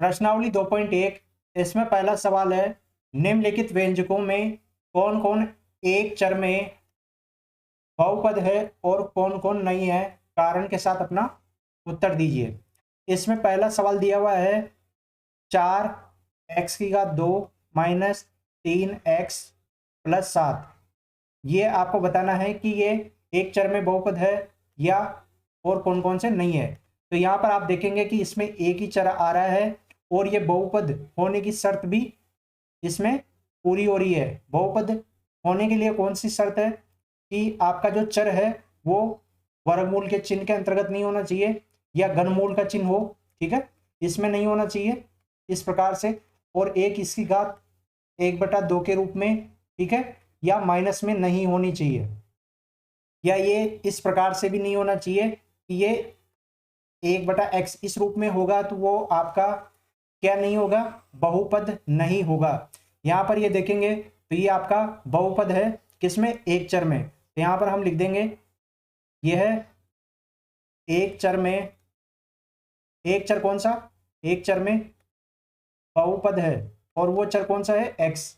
प्रश्नावली 2.1, इसमें पहला सवाल है, निम्नलिखित व्यंजकों में कौन कौन एक चर में बहुपद है और कौन कौन नहीं है, कारण के साथ अपना उत्तर दीजिए। इसमें पहला सवाल दिया हुआ है 4x² माइनस 3x+7। ये आपको बताना है कि ये एक चर में बहुपद है या और कौन कौन से नहीं है। तो यहाँ पर आप देखेंगे कि इसमें एक ही चर आ रहा है और ये बहुपद होने की शर्त भी इसमें पूरी हो रही है। बहुपद होने के लिए कौन सी शर्त है कि आपका जो चर है वो वर्गमूल के चिन्ह के अंतर्गत नहीं होना चाहिए या घनमूल का चिन्ह हो, ठीक है, इसमें नहीं होना चाहिए इस प्रकार से, और एक इसकी घात 1/2 के रूप में, ठीक है, या माइनस में नहीं होनी चाहिए, या ये इस प्रकार से भी नहीं होना चाहिए कि ये 1/x इस रूप में होगा तो वो आपका क्या नहीं होगा, बहुपद नहीं होगा। यहां पर ये देखेंगे तो ये आपका बहुपद है किसमें, एक चर में। तो यहां पर हम लिख देंगे यह है एक चर में, एक चर कौन सा, एक चर में बहुपद है और वो चर कौन सा है, x,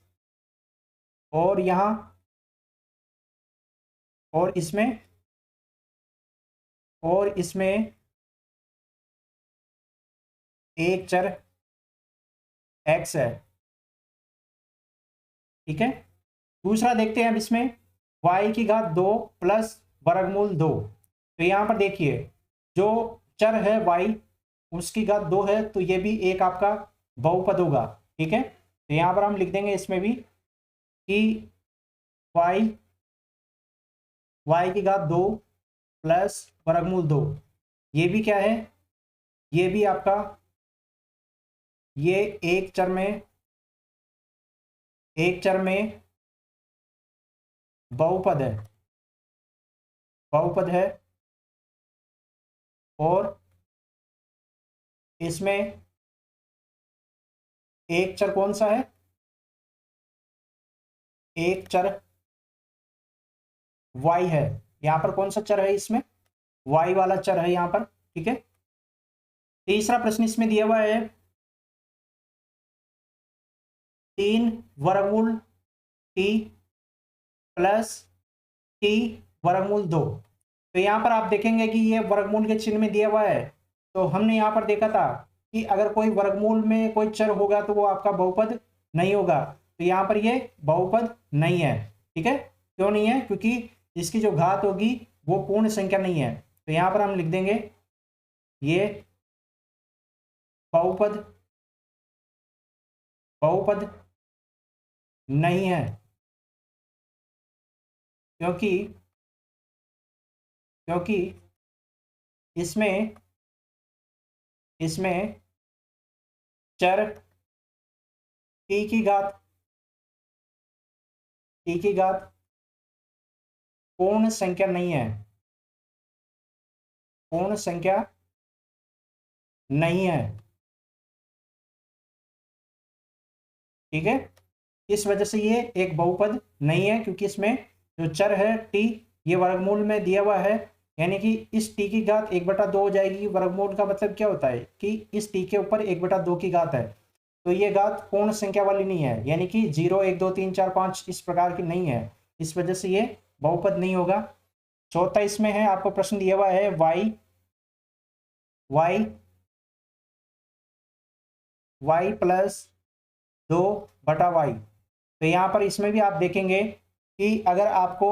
और यहां और इसमें एक चर x है, ठीक है। दूसरा देखते हैं अब इसमें y² प्लस वर्गमूल 2। तो यहां पर देखिए जो चर है y उसकी घात 2 है तो ये भी एक आपका बहुपद होगा, ठीक है। तो यहां पर हम लिख देंगे इसमें भी कि y² 2 प्लस वर्गमूल 2, ये भी क्या है, ये भी आपका ये एक चर में बहुपद है, बहुपद है, और इसमें एक चर कौन सा है, एक चर y है। यहां पर कौन सा चर है, इसमें y वाला चर है यहां पर, ठीक है। तीसरा प्रश्न इसमें दिया हुआ है 3 वर्गमूल t प्लस t वर्गमूल 2। तो यहां पर आप देखेंगे कि ये वर्गमूल के चिन्ह में दिया हुआ है। तो हमने यहां पर देखा था कि अगर कोई वर्गमूल में कोई चर होगा तो वो आपका बहुपद नहीं होगा। तो यहां पर ये बहुपद नहीं है, ठीक है। क्यों नहीं है, क्योंकि इसकी जो घात होगी वो पूर्ण संख्या नहीं है। तो यहां पर हम लिख देंगे ये बहुपद बहुपद नहीं है, क्योंकि क्योंकि इसमें इसमें चर t की घात पूर्ण संख्या नहीं है, पूर्ण संख्या नहीं है, ठीक है। इस वजह से ये एक बहुपद नहीं है, क्योंकि इसमें जो चर है t ये वर्गमूल में दिया हुआ है, यानी कि इस t की घात 1/2 हो जाएगी। वर्गमूल का मतलब क्या होता है कि इस t के ऊपर 1/2 की घात है, तो ये घात पूर्ण संख्या वाली नहीं है, यानी कि 0 1 2 3 4 5 इस प्रकार की नहीं है। इस वजह से ये बहुपद नहीं होगा। चौथा इसमें है, आपको प्रश्न दिया हुआ है y प्लस 2/y। तो यहाँ पर इसमें भी आप देखेंगे कि अगर आपको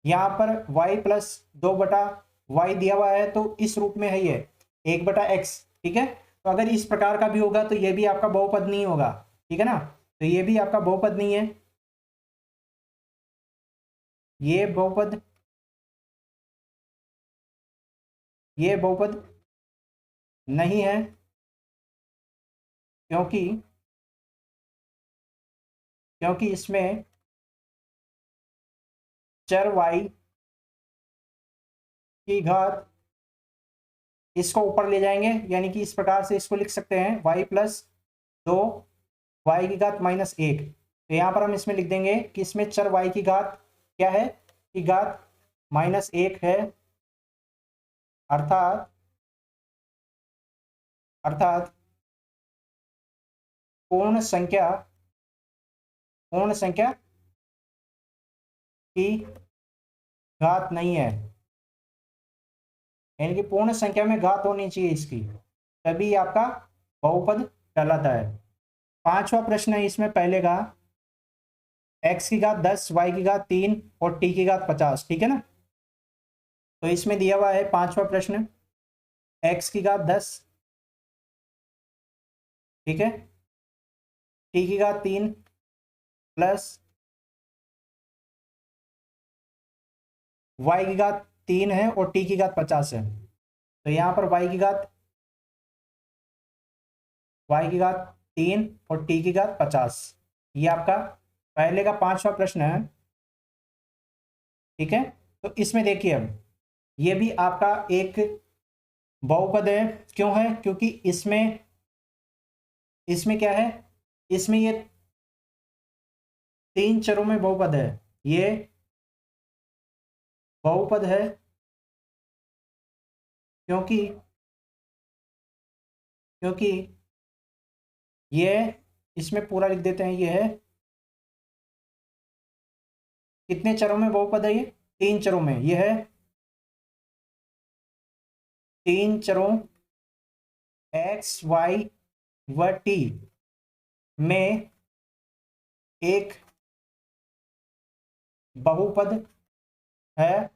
यहाँ पर y प्लस 2/y दिया हुआ है तो इस रूप में है ये 1/x, ठीक है। तो अगर इस प्रकार का भी होगा तो ये भी आपका बहुपद नहीं होगा, ठीक है ना। तो ये भी आपका बहुपद नहीं है, ये बहुपद नहीं है, क्योंकि क्योंकि इसमें चर y की घात इसको ऊपर ले जाएंगे, यानी कि इस प्रकार से इसको लिख सकते हैं y प्लस 2 y की घात -1। तो यहाँ पर हम इसमें लिख देंगे कि इसमें चर y की घात क्या है, की घात -1 है, अर्थात अर्थात पूर्ण संख्या की घात नहीं है, यानी कि पूर्ण संख्या में घात होनी चाहिए इसकी, तभी आपका बहुपद कहलाता है। पांचवा प्रश्न है इसमें पहले का, x की घात 10, y की घात 3 और t की घात 50, ठीक है ना। तो इसमें दिया हुआ है पांचवा प्रश्न, x की घात 10, ठीक है, t की घात 3 प्लस y की घात 3 है और t की घात 50 है। तो यहाँ पर y की घात 3 और t की घात 50, ये आपका पहले का पांचवा प्रश्न है, ठीक है। तो इसमें देखिए अब ये भी आपका एक बहुपद है, क्यों है, क्योंकि इसमें क्या है, इसमें ये 3 चरों में बहुपद है, ये बहुपद है क्योंकि ये, इसमें पूरा लिख देते हैं, ये है कितने चरों में बहुपद है, ये 3 चरों में, ये है 3 चरों x y व t में एक बहुपद है,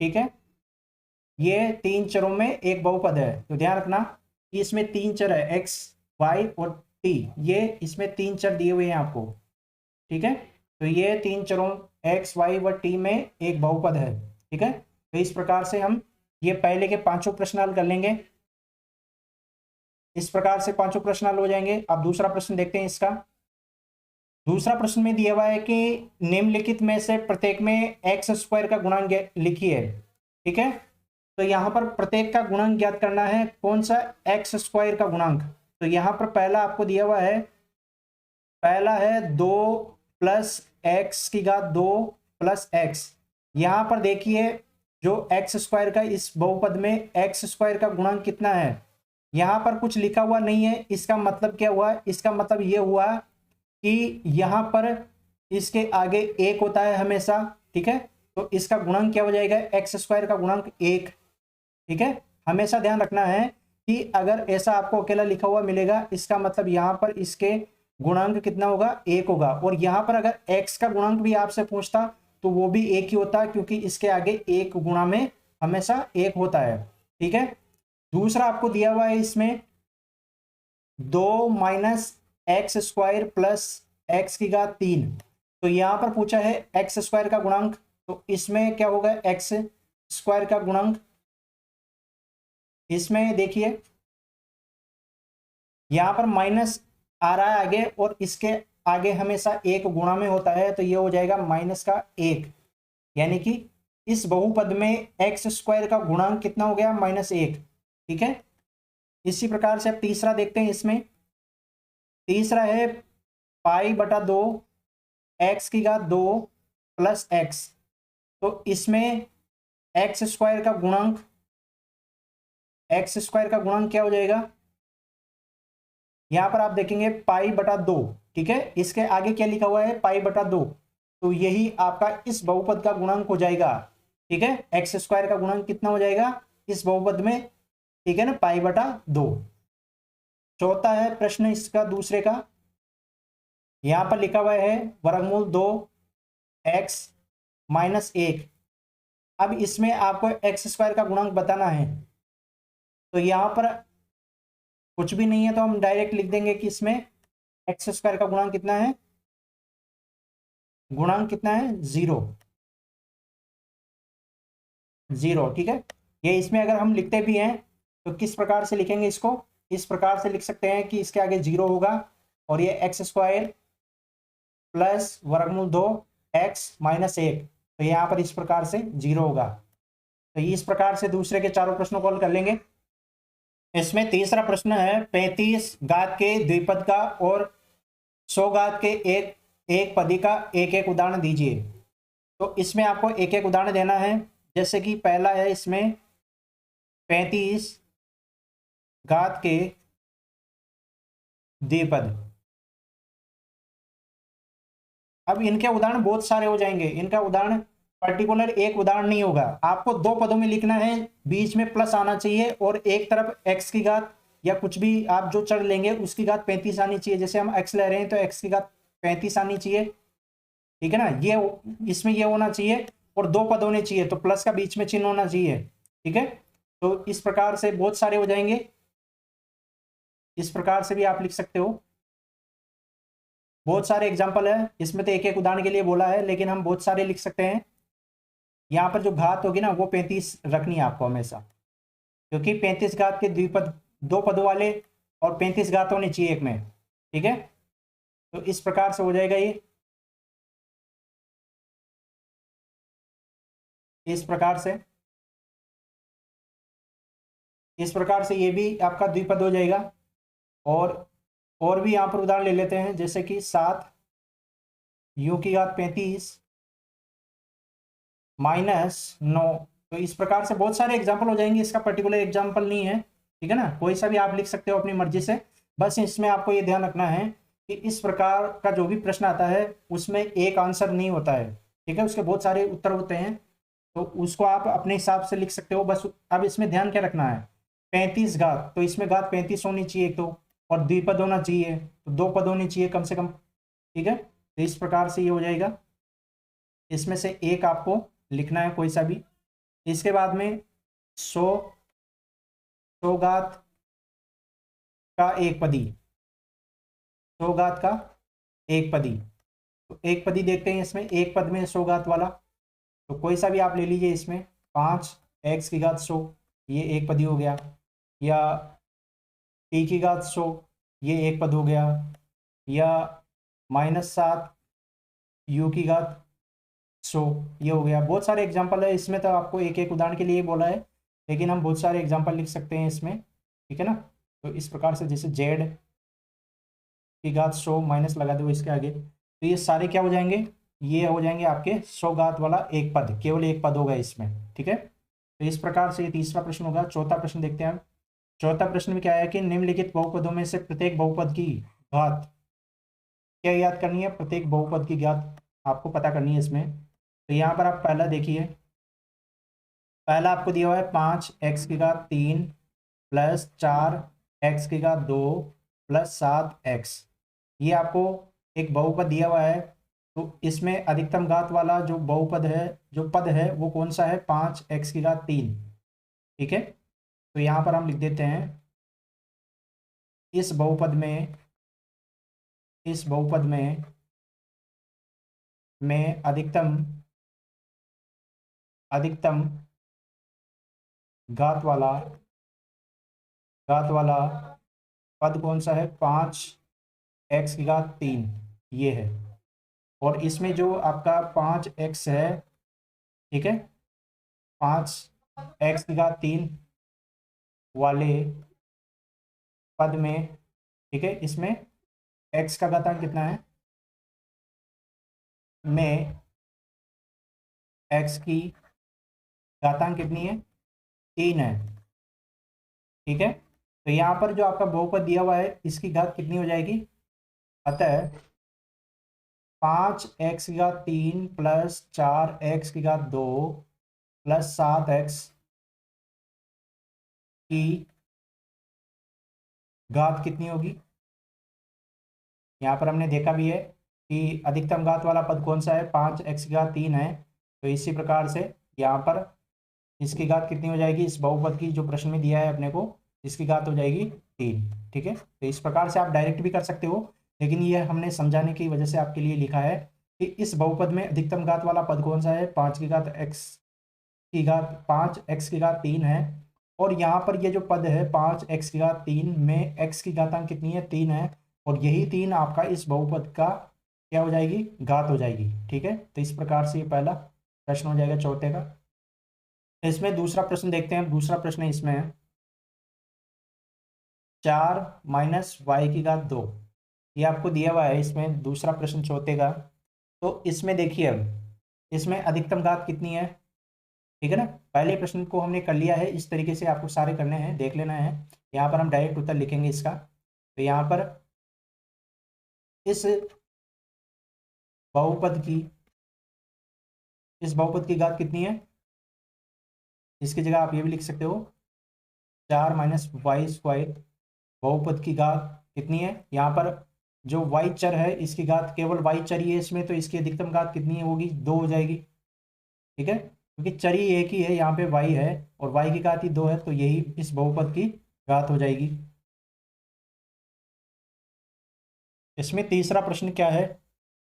ठीक है। ये 3 चरों में एक बहुपद है, तो ध्यान रखना कि इसमें 3 चर है, x y और t, ये इसमें 3 चर दिए हुए हैं आपको, ठीक है। तो ये 3 चरों x y व t में एक बहुपद है, ठीक है। तो इस प्रकार से हम ये पहले के पांचों प्रश्न हल कर लेंगे, इस प्रकार से पांचों प्रश्न हल हो जाएंगे। अब दूसरा प्रश्न देखते हैं इसका। दूसरा प्रश्न में दिया हुआ है कि निम्नलिखित में से प्रत्येक में एक्स स्क्वायर का गुणांक लिखिए, ठीक है। तो यहाँ पर प्रत्येक का गुणांक ज्ञात करना है, कौन सा, एक्स स्क्वायर का गुणांक। तो यहाँ पर पहला आपको दिया हुआ है, पहला है 2 प्लस एक्स की घात 2 प्लस एक्स। यहाँ पर देखिए जो एक्स स्क्वायर का, इस बहुपद में एक्स स्क्वायर का गुणांक कितना है, यहाँ पर कुछ लिखा हुआ नहीं है। इसका मतलब क्या हुआ, इसका मतलब ये हुआ कि यहाँ पर इसके आगे एक होता है हमेशा, ठीक है। तो इसका गुणांक क्या हो जाएगा, एक्स स्क्वायर का गुणांक 1, ठीक है। हमेशा ध्यान रखना है कि अगर ऐसा आपको अकेला लिखा हुआ मिलेगा, इसका मतलब यहाँ पर इसके गुणांक कितना होगा, 1 होगा। और यहाँ पर अगर x का गुणांक भी आपसे पूछता तो वो भी 1 ही होता, क्योंकि इसके आगे 1 गुणा में हमेशा 1 होता है, ठीक है। दूसरा आपको दिया हुआ है इसमें 2 minus x square plus x की घात 3। तो यहां पर पूछा है एक्स स्क्वायर का गुणांक, तो इसमें क्या होगा, एक्स स्क्वायर का गुणांक, इसमें देखिए यहां पर माइनस आ रहा है आगे, और इसके आगे हमेशा 1 गुणा में होता है, तो ये हो जाएगा माइनस का 1, यानी कि इस बहुपद में एक्स स्क्वायर का गुणांक कितना हो गया, -1, ठीक है। इसी प्रकार से अब तीसरा देखते हैं इसमें। तीसरा है π/2 एक्स की घात 2 प्लस एक्स। तो इसमें एक्स स्क्वायर का गुणांक, एक्स स्क्वायर का गुणांक क्या हो जाएगा, यहां पर आप देखेंगे π/2, ठीक है। इसके आगे क्या लिखा हुआ है, π/2, तो यही आपका इस बहुपद का गुणांक हो जाएगा, ठीक है। एक्स स्क्वायर का गुणांक कितना हो जाएगा इस बहुपद में, ठीक है ना, π/2। चौथा है प्रश्न इसका दूसरे का, यहां पर लिखा हुआ है वर्गमूल 2 x -1। अब इसमें आपको एक्स स्क्वायर का गुणांक बताना है, तो यहां पर कुछ भी नहीं है, तो हम डायरेक्ट लिख देंगे कि इसमें एक्स स्क्वायर का गुणांक कितना है, गुणांक कितना है, 0, ठीक है। ये इसमें अगर हम लिखते भी हैं तो किस प्रकार से लिखेंगे इसको, इस प्रकार से लिख सकते हैं कि इसके आगे 0 होगा, और ये एक्स स्क्वायर प्लस वर्गमूल 2 x -1, तो यहाँ पर इस प्रकार से 0 होगा। तो इस प्रकार से दूसरे के चारों प्रश्नों को हल कर लेंगे। इसमें तीसरा प्रश्न है 35 घात के द्विपद का और 100 घात के एक पदी का एक एक उदाहरण दीजिए। तो इसमें आपको एक एक उदाहरण देना है। जैसे कि पहला है इसमें 35 घात के द्विपद। अब इनके उदाहरण बहुत सारे हो जाएंगे, इनका उदाहरण पर्टिकुलर एक उदाहरण नहीं होगा, आपको दो पदों में लिखना है, बीच में प्लस आना चाहिए और एक तरफ एक्स की घात या कुछ भी आप जो चर लेंगे उसकी घात 35 आनी चाहिए। जैसे हम एक्स ले रहे हैं तो एक्स की घात 35 आनी चाहिए, ठीक है ना। ये इसमें ये होना चाहिए और दो पद होने चाहिए, तो प्लस का बीच में चिन्ह होना चाहिए, ठीक है। तो इस प्रकार से बहुत सारे हो जाएंगे, इस प्रकार से भी आप लिख सकते हो। बहुत सारे एग्जाम्पल है इसमें, तो एक एक उदाहरण के लिए बोला है, लेकिन हम बहुत सारे लिख सकते हैं। यहाँ पर जो घात होगी ना वो 35 रखनी है आपको हमेशा, क्योंकि 35 घात के द्विपद दो पदों वाले और 35 घात होनी चाहिए एक में, ठीक है। तो इस प्रकार से हो जाएगा ये, इस प्रकार से, इस प्रकार से ये भी आपका द्विपद हो जाएगा। और भी यहाँ पर उदाहरण ले लेते हैं, जैसे कि 7 u की घात 35 -9। तो इस प्रकार से बहुत सारे एग्जाम्पल हो जाएंगे, इसका पर्टिकुलर एग्जाम्पल नहीं है, ठीक है ना। कोई सा भी आप लिख सकते हो अपनी मर्जी से। बस इसमें आपको ये ध्यान रखना है कि इस प्रकार का जो भी प्रश्न आता है उसमें एक आंसर नहीं होता है, ठीक है, उसके बहुत सारे उत्तर होते हैं, तो उसको आप अपने हिसाब से लिख सकते हो। बस अब इसमें ध्यान क्या रखना है, 35 घात, तो इसमें घात 35 होनी चाहिए एक तो, और द्विपद होना चाहिए, तो दो पद होने चाहिए कम से कम, ठीक है। तो इस प्रकार से ये हो जाएगा, इसमें से एक आपको लिखना है कोई सा भी। इसके बाद में 100 घात का एक पदी, 100 घात का एक पदी, तो एक पदी देखते हैं इसमें, एक पद में 100 घात वाला, तो कोई सा भी आप ले लीजिए इसमें। 5 की घात 100, ये एक पदी हो गया, या टी की घात 100, ये एक पद हो गया, या -7 u की घात 100, ये हो गया। बहुत सारे एग्जाम्पल है इसमें, तो आपको एक एक उदाहरण के लिए बोला है, लेकिन हम बहुत सारे एग्जाम्पल लिख सकते हैं इसमें, ठीक है ना। तो इस प्रकार से, जैसे z की घात 100 माइनस लगा दो इसके आगे, तो ये सारे क्या हो जाएंगे, ये हो जाएंगे आपके 100 घात वाला एक पद, केवल एक पद होगा इसमें, ठीक है। तो इस प्रकार से ये तीसरा प्रश्न होगा। चौथा प्रश्न देखते हैं हम। चौथा प्रश्न में क्या है कि निम्नलिखित बहुपदों में से प्रत्येक बहुपद की घात, क्या याद करनी है, प्रत्येक बहुपद की घात आपको पता करनी है इसमें। तो यहाँ पर आप पहला देखिए, पहला आपको दिया हुआ है 5x की घात 3 प्लस 4x की घात 2 प्लस 7x, ये आपको एक बहुपद दिया हुआ है। तो इसमें अधिकतम घात वाला जो बहुपद है, जो पद है, वो कौन सा है, 5x की घात 3, ठीक है। तो यहाँ पर हम लिख देते हैं, इस बहुपद में, इस बहुपद में अधिकतम घात वाला पद कौन सा है, 5x की घात 3, ये है। और इसमें जो आपका 5x है, ठीक है, 5x की घात 3 वाले पद में, ठीक है, इसमें x का घातांक कितना है, में x की घातांक कितनी है, 3 है, ठीक है। तो यहाँ पर जो आपका बहुपद दिया हुआ है इसकी घात कितनी हो जाएगी, अतः 5x की घात 3 प्लस 4x की घात 2 प्लस 7x की घात कितनी होगी। यहाँ पर हमने देखा भी है कि अधिकतम घात वाला पद कौन सा है, 5x की घात 3 है, तो इसी प्रकार से यहाँ पर इसकी घात कितनी हो जाएगी, इस बहुपद की जो प्रश्न में दिया है अपने को, इसकी घात हो जाएगी 3, ठीक है। तो इस प्रकार से आप डायरेक्ट भी कर सकते हो, लेकिन ये हमने समझाने की वजह से आपके लिए लिखा है कि इस बहुपद में अधिकतम घात वाला पद कौन सा है, 5 की घात x की घात 5x की घात 3 है, और यहाँ पर ये जो पद है 5x की घात 3 में x की घातांक कितनी है, 3 है, और यही 3 आपका इस बहुपद का क्या हो जाएगी, घात हो जाएगी, ठीक है। तो इस प्रकार से ये पहला प्रश्न हो जाएगा चौथे का। इसमें दूसरा प्रश्न देखते हैं। दूसरा प्रश्न इसमें है 4 माइनस वाई की घात 2, ये आपको दिया हुआ है इसमें दूसरा प्रश्न चौथे का। तो इसमें देखिए, अब इसमें अधिकतम घात कितनी है, ठीक है ना। पहले प्रश्न को हमने कर लिया है, इस तरीके से आपको सारे करने हैं, देख लेना है। यहाँ पर हम डायरेक्ट उत्तर लिखेंगे इसका। तो यहाँ पर इस बहुपद की घात कितनी है, इसकी जगह आप ये भी लिख सकते हो 4 माइनस वाई स्क्वायर। बहुपद की घात कितनी है, यहाँ पर जो वाई चर है इसकी घात, केवल वाई चर ही है इसमें, तो इसकी अधिकतम घात कितनी होगी, 2 हो जाएगी। ठीक है, क्योंकि चर ही एक ही है, यहाँ पे वाई है और वाई की घात ही 2 है, तो यही इस बहुपद की घात हो जाएगी। इसमें तीसरा प्रश्न क्या है,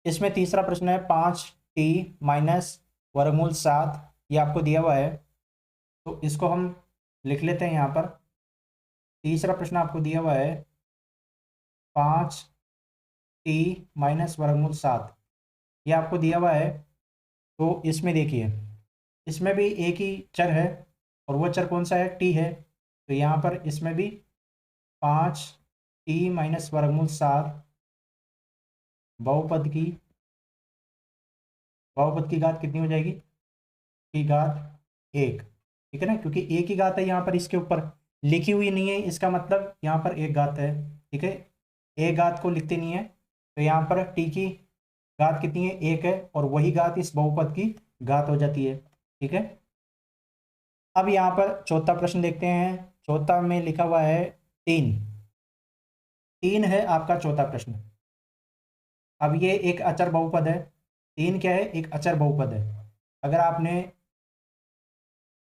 इसमें तीसरा प्रश्न है 5t माइनस वर्गमूल 7, ये आपको दिया हुआ है, तो इसको हम लिख लेते हैं यहाँ पर। तीसरा प्रश्न आपको दिया हुआ है 5t माइनस वर्गमूल 7, ये आपको दिया हुआ है। तो इसमें देखिए, इसमें भी एक ही चर है और वो चर कौन सा है, t है, तो यहाँ पर इसमें भी 5t माइनस वर्गमूल 7 बहुपद की घात कितनी हो जाएगी, की घात 1। ठीक है ना, क्योंकि एक ही घात है यहाँ पर, इसके ऊपर लिखी हुई नहीं है, इसका मतलब यहाँ पर एक घात है। ठीक है, एक घात को लिखते नहीं है, तो यहाँ पर टी की घात कितनी है, 1 है, और वही घात इस बहुपद की घात हो जाती है। ठीक है, अब यहाँ पर चौथा प्रश्न देखते हैं। चौथा में लिखा हुआ है 3 है आपका चौथा प्रश्न। अब ये एक अचर बहुपद है, 3 क्या है, एक अचर बहुपद है। अगर आपने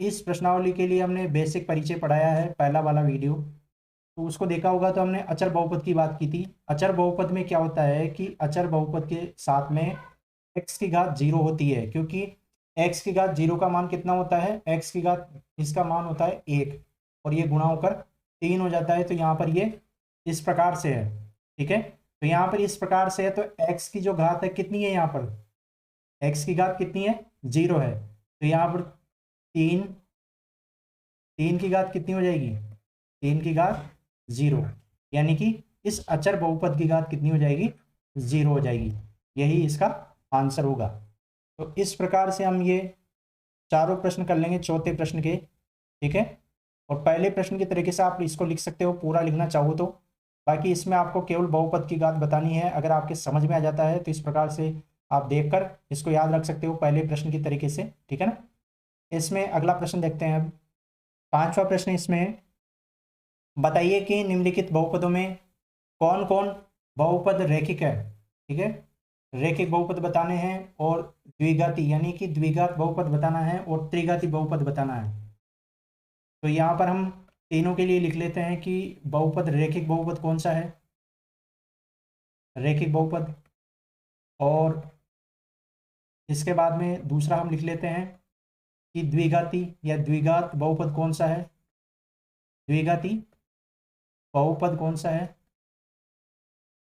इस प्रश्नावली के लिए हमने बेसिक परिचय पढ़ाया है, पहला वाला वीडियो, तो उसको देखा होगा, तो हमने अचर बहुपद की बात की थी। अचर बहुपद में क्या होता है कि अचर बहुपद के साथ में x की घात 0 होती है, क्योंकि x की घात 0 का मान कितना होता है, x की घात इसका मान होता है 1, और ये गुणा होकर 3 हो जाता है, तो यहाँ पर ये इस प्रकार से है। ठीक है, तो यहाँ पर इस प्रकार से है, तो x की जो घात है कितनी है, यहाँ पर x की घात कितनी है, 0 है, तो यहाँ पर 3 की घात कितनी हो जाएगी, 3 की घात 0, यानी कि इस अचर बहुपद की घात कितनी हो जाएगी, 0 हो जाएगी। यही इसका आंसर होगा। तो इस प्रकार से हम ये चारों प्रश्न कर लेंगे चौथे प्रश्न के। ठीक है, और पहले प्रश्न के तरीके से आप इसको लिख सकते हो, पूरा लिखना चाहो तो। बाकी इसमें आपको केवल बहुपद की घात बतानी है, अगर आपके समझ में आ जाता है तो इस प्रकार से आप देखकर इसको याद रख सकते हो पहले प्रश्न के तरीके से। ठीक है ना, इसमें अगला प्रश्न देखते हैं। अब पांचवा प्रश्न इसमें है, बताइए कि निम्नलिखित बहुपदों में कौन कौन बहुपद रैखिक है। ठीक है, रैखिक बहुपद बताने हैं, और द्विघाती यानी कि द्विघात बहुपद बताना है, और त्रिघाती बहुपद बताना है। तो यहाँ पर हम तीनों के लिए लिख लेते हैं कि बहुपद रैखिक बहुपद कौन सा है, रैखिक बहुपद। और इसके बाद में दूसरा हम लिख लेते हैं कि द्विघाती या द्विघात बहुपद कौन सा है, द्विघाती बहुपद कौन सा है।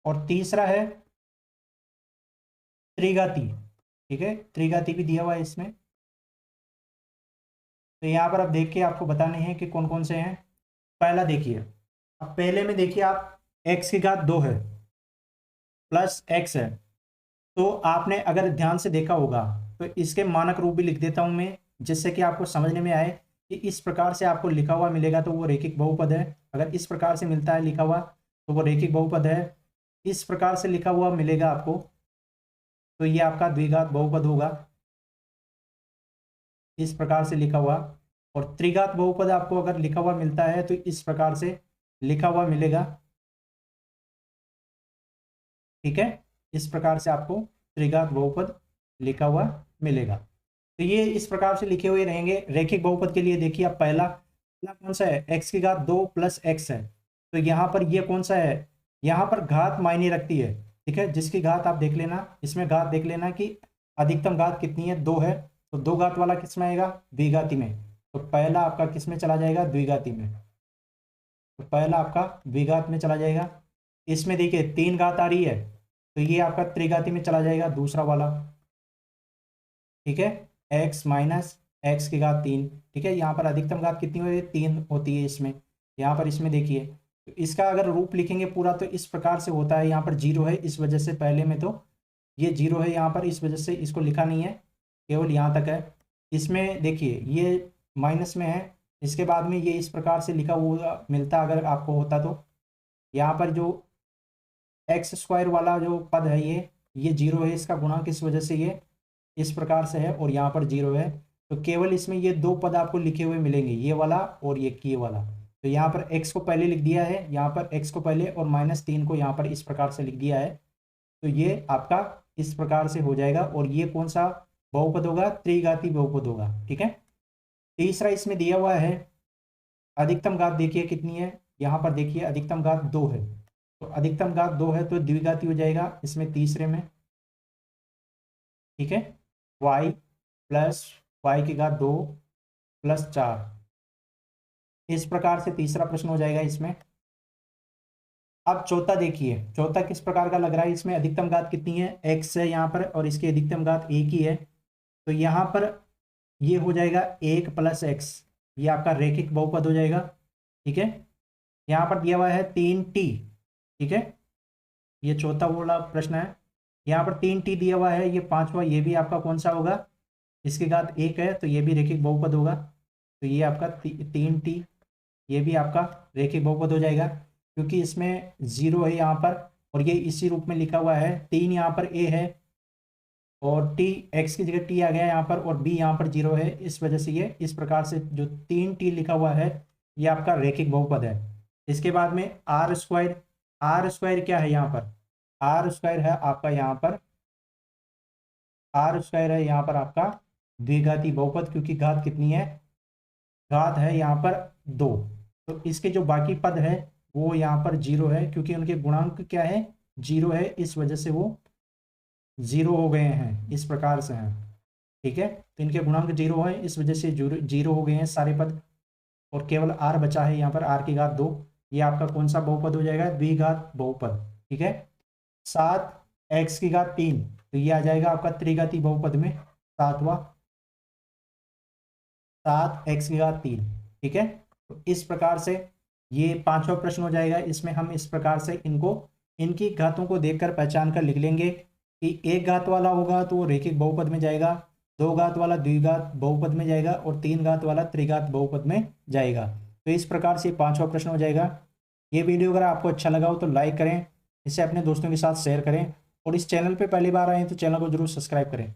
और तीसरा है त्रिघाती। ठीक है, त्रिघाती भी दिया हुआ है इसमें। तो यहाँ पर आप देख के आपको बताने हैं कि कौन कौन से हैं। पहला देखिए, अब पहले में देखिए आप, x की घात 2 है प्लस x है, तो आपने अगर ध्यान से देखा होगा तो इसके मानक रूप भी लिख देता हूं मैं, जिससे कि आपको समझने में आए कि इस प्रकार से आपको लिखा हुआ मिलेगा तो वो रैखिक बहुपद है। अगर इस प्रकार से मिलता है लिखा हुआ तो वो रैखिक बहुपद है। इस प्रकार से लिखा हुआ मिलेगा आपको तो ये आपका द्विघात बहुपद होगा, इस प्रकार से लिखा हुआ। और त्रिघात बहुपद आपको अगर लिखा हुआ मिलता है तो इस प्रकार से लिखा हुआ मिलेगा। ठीक है, इस प्रकार से आपको त्रिघात बहुपद लिखा हुआ मिलेगा। तो ये इस प्रकार से लिखे हुए रहेंगे। रैखिक बहुपद के लिए देखिए, आप पहला कौन सा है, x की घात 2 प्लस x है, तो यहाँ पर ये कौन सा है, यहाँ पर घात मायने रखती है। ठीक है, जिसकी घात आप देख लेना, इसमें घात देख लेना कि अधिकतम घात कितनी है, 2 है, तो 2 घात वाला किस में आएगा, द्विघाती में। तो पहला आपका किस में चला जाएगा, द्विघाती में। तो पहला आपका द्विघात में चला जाएगा। इसमें देखिए 3 घात आ रही है, तो ये आपका त्रिघाती में चला जाएगा, दूसरा वाला। ठीक है, x माइनस एक्स की घात 3। ठीक है, यहाँ पर अधिकतम घात कितनी होती है, 3 होती है इसमें। यहाँ पर इसमें देखिए, तो इसका अगर रूप लिखेंगे पूरा तो इस प्रकार से होता है। यहाँ पर 0 है, इस वजह से पहले में तो ये 0 है यहाँ पर, इस वजह से इसको लिखा नहीं है, केवल यहाँ तक है। इसमें देखिए ये माइनस में है, इसके बाद में ये इस प्रकार से लिखा हुआ मिलता अगर आपको होता तो। यहाँ पर जो एक्स स्क्वायर वाला जो पद है ये जीरो है, इसका गुणांक इस वजह से ये इस प्रकार से है और यहाँ पर जीरो है। तो केवल इसमें ये दो पद आपको लिखे हुए मिलेंगे, ये वाला और ये वाला। तो यहाँ पर x को पहले लिख दिया है, यहाँ पर x को पहले और -3 को यहाँ पर इस प्रकार से लिख दिया है। तो ये आपका इस प्रकार से हो जाएगा और ये कौन सा बहुपद होगा, त्रिघाती बहुपद होगा। ठीक है। तीसरा इसमें दिया हुआ है अधिकतम घात, देखिए कितनी है, यहाँ पर देखिए अधिकतम घात 2 है। तो अधिकतम घात 2 है तो द्विघाती हो जाएगा इसमें तीसरे में। ठीक है, y प्लस y की घात 2 प्लस 4, इस प्रकार से तीसरा प्रश्न हो जाएगा इसमें। अब चौथा देखिए, चौथा किस प्रकार का लग रहा है, इसमें अधिकतम घात कितनी है, x है यहाँ पर और इसकी अधिकतम घात 1 ही है। तो यहाँ पर ये हो जाएगा 1 + x, ये आपका रैखिक बहुपद हो जाएगा। ठीक है, यहाँ पर दिया हुआ है 3t। ठीक है, ये चौथा वाला प्रश्न है। यहाँ पर 3t दिया हुआ है, ये पांचवा, ये भी आपका कौन सा होगा, इसकी घात 1 है तो ये भी रैखिक बहुपद होगा। तो ये आपका 3t, ये भी आपका रैखिक बहुपद हो जाएगा क्योंकि इसमें 0 है यहाँ पर और ये इसी रूप में लिखा हुआ है। 3 यहाँ पर a है और t, x की जगह t आ गया यहाँ पर और b यहाँ पर 0 है, इस वजह से ये इस प्रकार से जो 3t लिखा हुआ है ये आपका रैखिक बहुपद है। इसके बाद में r स्क्वायर, r स्क्वायर क्या है यहाँ पर, r स्क्वायर है आपका यहाँ पर, r स्क्वायर है यहाँ पर आपका द्विघाती बहुपद, क्योंकि घात कितनी है, घात है यहाँ पर 2। तो इसके जो बाकी पद है वो यहाँ पर 0 है क्योंकि उनके गुणांक क्या है, 0 है, इस वजह से वो 0 हो गए हैं, इस प्रकार से हैं। ठीक है, तो इनके गुणांक 0 है, इस वजह से 0 हो गए हैं सारे पद और केवल r बचा है यहाँ पर, r की घात 2। ये आपका कौन सा बहुपद हो जाएगा, द्विघात बहुपद। ठीक है, 7x की घात 3, तो ये आ जाएगा आपका त्रिघाती बहुपद में सातवां, 7x की घात 3। ठीक है, तो इस प्रकार से ये पांचवा प्रश्न हो जाएगा। इसमें हम इस प्रकार से इनको, इनकी घातों को देखकर पहचान कर लिख लेंगे कि एक घात वाला होगा तो वो रैखिक बहुपद में जाएगा, 2 घात वाला द्विघात बहुपद में जाएगा और 3 घात वाला त्रिघात बहुपद में जाएगा। तो इस प्रकार से पांचवा प्रश्न हो जाएगा। ये वीडियो अगर आपको अच्छा लगा हो तो लाइक करें, इसे अपने दोस्तों के साथ शेयर करें और इस चैनल पर पहली बार आए तो चैनल को जरूर सब्सक्राइब करें।